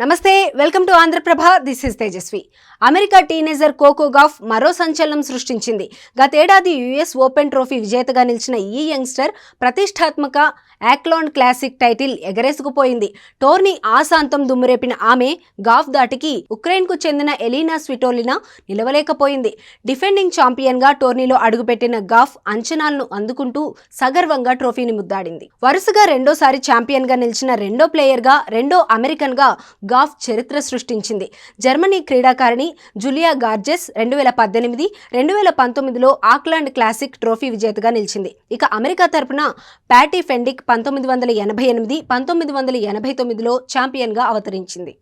నమస్తే, welcome to Andhra Prabha. This is Tejaswi. America teenager Coco Gauff మరో సంచలనం సృష్టించింది. గతేడాది యుఎస్ ఓపెన్ ట్రోఫీ విజేతగా నిలిచిన ఈ యంగ్స్టర్ ప్రతిష్టాత్మక ఆక్లాండ్ క్లాసిక్ టైటిల్ ఎగరేసుకుపోయింది. టోర్నీ ఆశాంతం దుమ్మురేపిన ఆమె గాఫ్ దాటికి ఉక్రెయిన్కు చెందిన ఎలీనా స్విటోలినా నిలవలేకపోయింది. డిఫెండింగ్ ఛాంపియన్గా టోర్నీలో అడుగుపెట్టిన గాఫ్ అంచనాలను అందుకుంటూ సగర్వంగా ట్రోఫీని ముద్దాడింది. వరుసగా రెండోసారి ఛాంపియన్గా నిలిచిన రెండో ప్లేయర్గా, రెండో అమెరికన్గా గాఫ్ చరిత్ర సృష్టించింది. జర్మనీ క్రీడాకారిణి జూలియా గార్జెస్ 2018, 2019లో ఆక్లాండ్ క్లాసిక్ ట్రోఫీ విజేతగా నిలిచింది. ఇక అమెరికా తరపున ప్యాటీ ఫెండిక్ 1988, 1989లో ఛాంపియన్గా అవతరించింది.